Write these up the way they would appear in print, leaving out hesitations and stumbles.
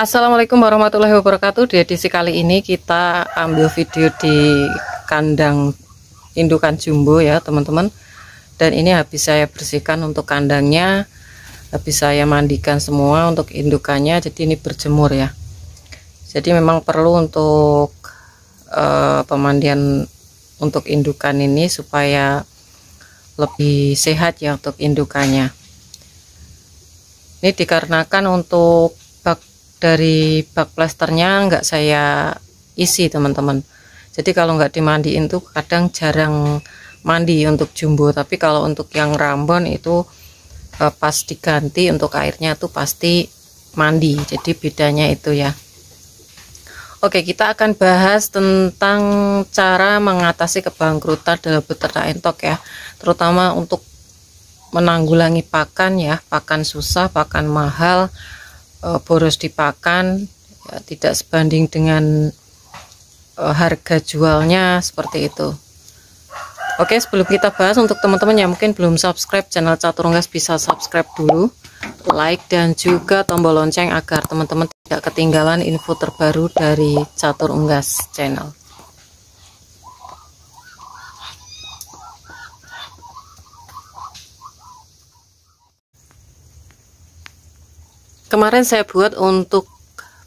Assalamualaikum warahmatullahi wabarakatuh. Di edisi kali ini kita ambil video di kandang indukan jumbo ya teman-teman. Dan ini habis saya bersihkan untuk kandangnya, habis saya mandikan semua untuk indukannya. Jadi ini berjemur ya. Jadi memang perlu untuk pemandian untuk indukan ini supaya lebih sehat ya untuk indukannya. Ini dikarenakan untuk dari bak plasternya nggak saya isi teman-teman. Jadi kalau nggak dimandiin tuh kadang jarang mandi untuk jumbo, tapi kalau untuk yang rambon itu pas diganti untuk airnya tuh pasti mandi. Jadi bedanya itu ya. Oke, kita akan bahas tentang cara mengatasi kebangkrutan dalam beternak entok ya, terutama untuk menanggulangi pakan ya, pakan susah, pakan mahal, boros di pakan ya, tidak sebanding dengan harga jualnya seperti itu. Oke, sebelum kita bahas, untuk teman-teman yang mungkin belum subscribe channel Catur Unggas, bisa subscribe dulu, like dan juga tombol lonceng agar teman-teman tidak ketinggalan info terbaru dari Catur Unggas channel. Kemarin saya buat untuk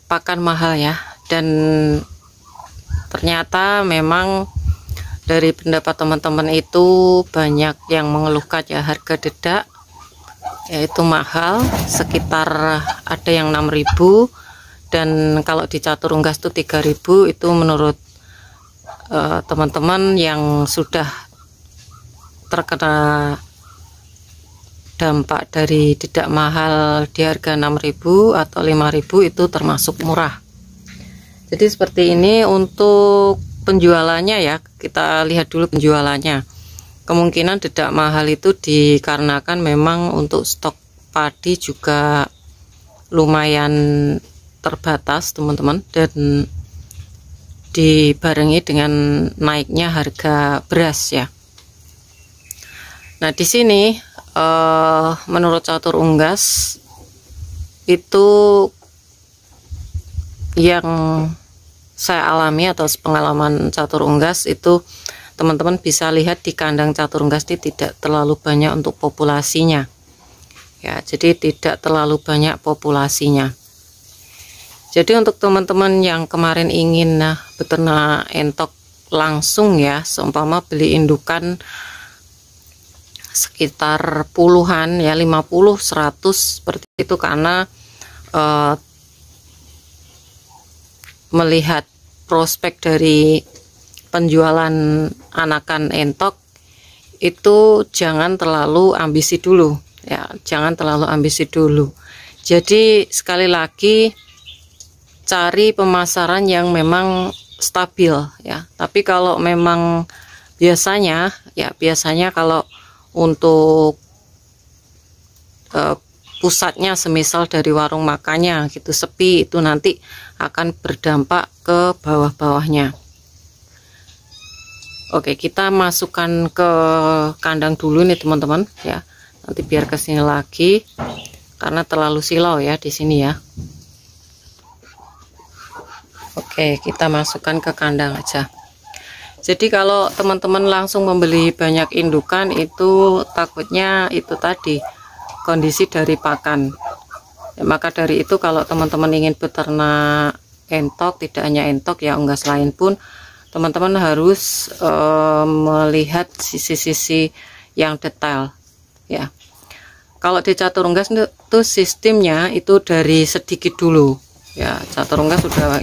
pakan mahal ya, dan ternyata memang dari pendapat teman-teman itu banyak yang mengeluhkan ya, harga dedak yaitu mahal, sekitar ada yang 6.000, dan kalau di Catur Unggas itu 3.000. Itu menurut teman-teman yang sudah terkena dampak dari dedak mahal di harga 6.000 atau 5.000 itu termasuk murah. Jadi seperti ini untuk penjualannya ya, kita lihat dulu penjualannya. Kemungkinan dedak mahal itu dikarenakan memang untuk stok padi juga lumayan terbatas teman-teman, dan dibarengi dengan naiknya harga beras ya. Nah di sini menurut Catur Unggas itu yang saya alami atau pengalaman Catur Unggas itu, teman-teman bisa lihat di kandang Catur Unggas ini tidak terlalu banyak untuk populasinya ya, jadi tidak terlalu banyak populasinya. Jadi untuk teman-teman yang kemarin ingin beternak entok langsung ya, seumpama beli indukan sekitar puluhan ya, 50, 100 seperti itu, karena melihat prospek dari penjualan anakan entok itu jangan terlalu ambisi dulu ya, jangan terlalu ambisi dulu. Jadi sekali lagi cari pemasaran yang memang stabil ya. Tapi kalau memang biasanya kalau untuk pusatnya semisal dari warung makannya gitu sepi, itu nanti akan berdampak ke bawah-bawahnya. Oke, kita masukkan ke kandang dulu nih teman-teman ya, nanti biar kesini lagi karena terlalu silau ya di sini ya. Oke, kita masukkan ke kandang aja. Jadi kalau teman-teman langsung membeli banyak indukan itu takutnya itu tadi kondisi dari pakan ya, maka dari itu kalau teman-teman ingin beternak entok, tidak hanya entok ya, unggas lain pun, teman-teman harus melihat sisi-sisi yang detail ya. Kalau di Catur Unggas itu sistemnya itu dari sedikit dulu ya, Catur Unggas sudah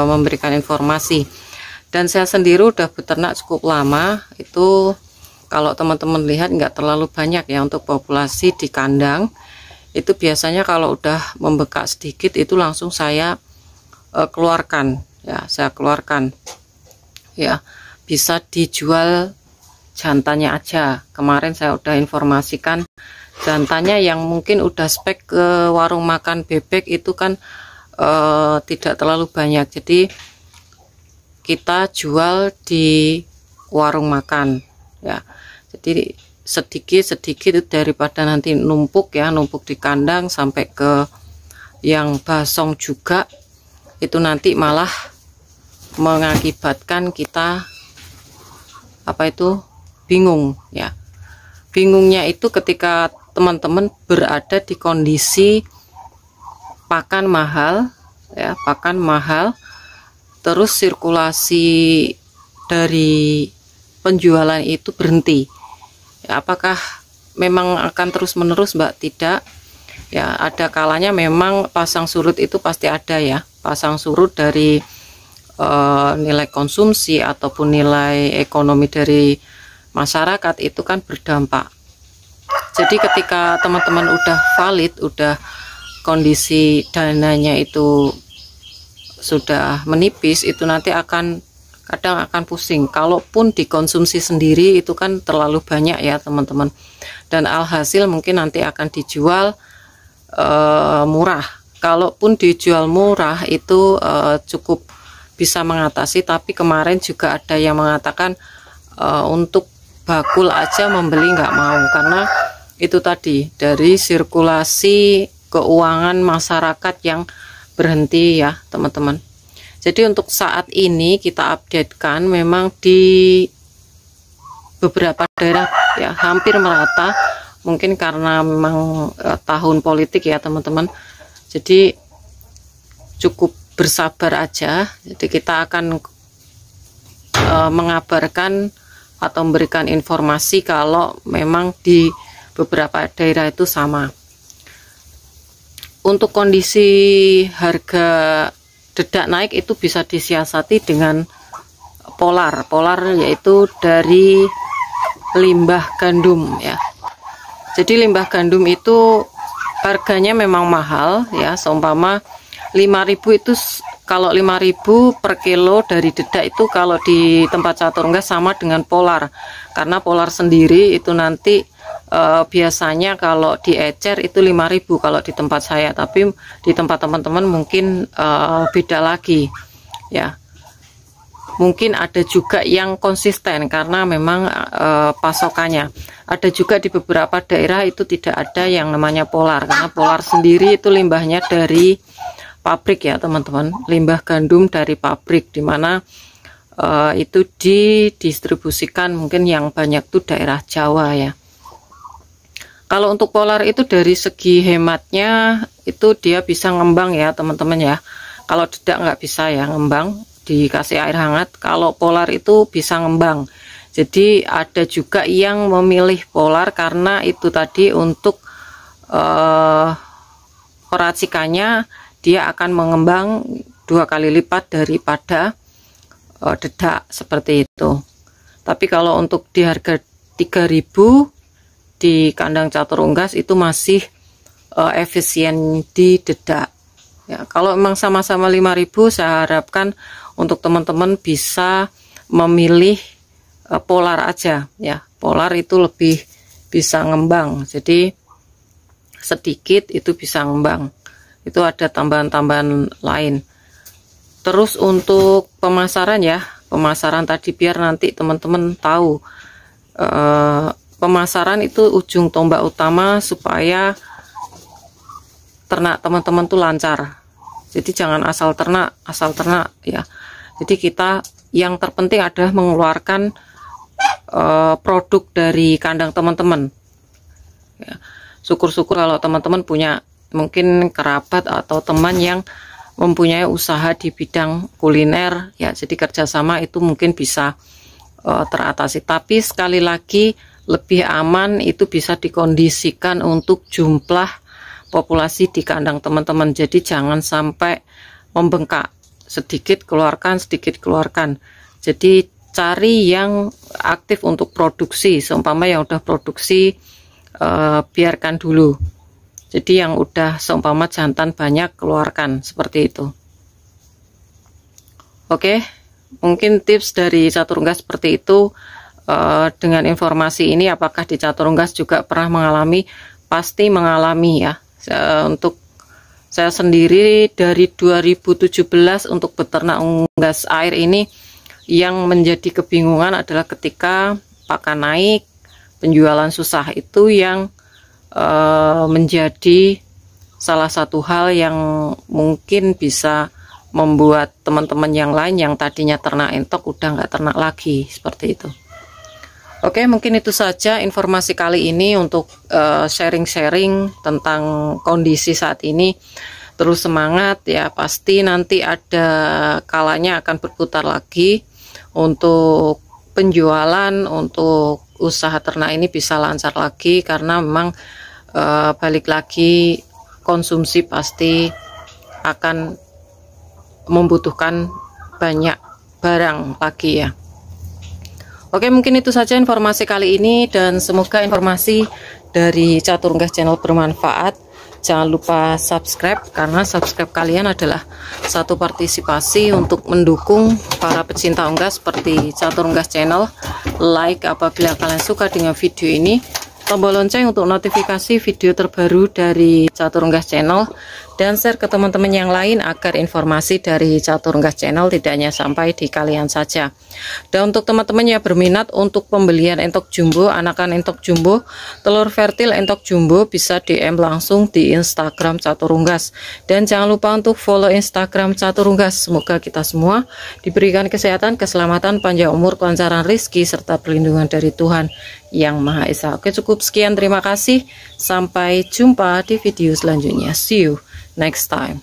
memberikan informasi. Dan saya sendiri udah beternak cukup lama, itu kalau teman-teman lihat nggak terlalu banyak ya untuk populasi di kandang. Itu biasanya kalau udah membekak sedikit itu langsung saya keluarkan ya, saya keluarkan ya, bisa dijual jantannya aja. Kemarin saya udah informasikan jantannya yang mungkin udah spek ke warung makan bebek itu kan tidak terlalu banyak, jadi kita jual di warung makan ya. Jadi sedikit-sedikit daripada nanti numpuk ya, numpuk di kandang sampai ke yang basong juga, itu nanti malah mengakibatkan kita bingung ya. Bingungnya itu ketika teman-teman berada di kondisi pakan mahal ya, pakan mahal, terus sirkulasi dari penjualan itu berhenti ya. Apakah memang akan terus menerus, Mbak? Tidak ya, ada kalanya memang pasang surut itu pasti ada ya. Pasang surut dari nilai konsumsi ataupun nilai ekonomi dari masyarakat itu kan berdampak. Jadi ketika teman-teman udah valid, udah kondisi dananya itu sudah menipis, itu nanti kadang akan pusing. Kalaupun dikonsumsi sendiri itu kan terlalu banyak ya teman-teman, dan alhasil mungkin nanti akan dijual murah. Kalaupun dijual murah itu cukup bisa mengatasi, tapi kemarin juga ada yang mengatakan untuk bakul aja membeli nggak mau, karena itu tadi dari sirkulasi keuangan masyarakat yang berhenti ya teman-teman. Jadi untuk saat ini kita updatekan memang di beberapa daerah ya hampir merata, mungkin karena memang tahun politik ya teman-teman. Jadi cukup bersabar aja. Jadi kita akan mengabarkan atau memberikan informasi kalau memang di beberapa daerah itu sama. Untuk kondisi harga dedak naik itu bisa disiasati dengan polar yaitu dari limbah gandum ya. Jadi limbah gandum itu harganya memang mahal ya, seumpama 5.000 itu, kalau 5.000 per kilo dari dedak itu kalau di tempat catur unggas sama dengan polar, karena polar sendiri itu nanti biasanya kalau diecer itu 5.000 kalau di tempat saya, tapi di tempat teman-teman mungkin beda lagi ya. Mungkin ada juga yang konsisten karena memang pasokannya. Ada juga di beberapa daerah itu tidak ada yang namanya polar, karena polar sendiri itu limbahnya dari pabrik ya teman-teman, limbah gandum dari pabrik, dimana itu didistribusikan mungkin yang banyak tuh daerah Jawa ya. Kalau untuk polar itu dari segi hematnya itu dia bisa ngembang ya teman-teman ya. Kalau dedak nggak bisa ya ngembang, dikasih air hangat. Kalau polar itu bisa ngembang. Jadi ada juga yang memilih polar karena itu tadi untuk peracikannya dia akan mengembang 2 kali lipat daripada dedak seperti itu. Tapi kalau untuk di harga 3.000 di kandang catur unggas itu masih efisien di dedak ya. Kalau memang sama-sama 5.000, saya harapkan untuk teman-teman bisa memilih polar aja ya. Polar itu lebih bisa ngembang, jadi sedikit itu bisa ngembang. Itu ada tambahan-tambahan lain. Terus untuk pemasaran ya, pemasaran tadi biar nanti teman-teman tahu, pemasaran itu ujung tombak utama supaya ternak teman-teman tuh lancar. Jadi jangan asal ternak ya. Jadi kita yang terpenting adalah mengeluarkan produk dari kandang teman-teman ya. Syukur-syukur kalau teman-teman punya mungkin kerabat atau teman yang mempunyai usaha di bidang kuliner ya, jadi kerjasama itu mungkin bisa teratasi. Tapi sekali lagi lebih aman itu bisa dikondisikan untuk jumlah populasi di kandang teman-teman. Jadi jangan sampai membengkak, sedikit keluarkan, sedikit keluarkan. Jadi cari yang aktif untuk produksi, seumpama yang udah produksi biarkan dulu. Jadi yang udah seumpama jantan banyak keluarkan, seperti itu. Oke, mungkin tips dari catur unggas seperti itu. Dengan informasi ini, apakah di catur unggas juga pernah mengalami? Pasti mengalami ya. Untuk saya sendiri dari 2017 untuk beternak unggas air ini, yang menjadi kebingungan adalah ketika pakan naik, penjualan susah, itu yang menjadi salah satu hal yang mungkin bisa membuat teman-teman yang lain yang tadinya ternak entok udah nggak ternak lagi, seperti itu. Oke, mungkin itu saja informasi kali ini untuk sharing-sharing tentang kondisi saat ini. Terus semangat ya, pasti nanti ada kalanya akan berputar lagi untuk penjualan, untuk usaha ternak ini bisa lancar lagi, karena memang balik lagi konsumsi pasti akan membutuhkan banyak barang lagi ya. Oke, mungkin itu saja informasi kali ini, dan semoga informasi dari Catur Unggas Channel bermanfaat. Jangan lupa subscribe, karena subscribe kalian adalah satu partisipasi untuk mendukung para pecinta unggas seperti Catur Unggas Channel. Like apabila kalian suka dengan video ini, tombol lonceng untuk notifikasi video terbaru dari Catur Unggas Channel, dan share ke teman-teman yang lain agar informasi dari Catur Unggas Channel tidak hanya sampai di kalian saja. Dan untuk teman-teman yang berminat untuk pembelian entok jumbo, anakan entok jumbo, telur fertil entok jumbo, bisa DM langsung di Instagram Catur Unggas. Dan jangan lupa untuk follow Instagram Catur Unggas. Semoga kita semua diberikan kesehatan, keselamatan, panjang umur, kelancaran rezeki, serta perlindungan dari Tuhan Yang Maha Esa. Oke, cukup sekian, terima kasih, sampai jumpa di video selanjutnya. See you next time.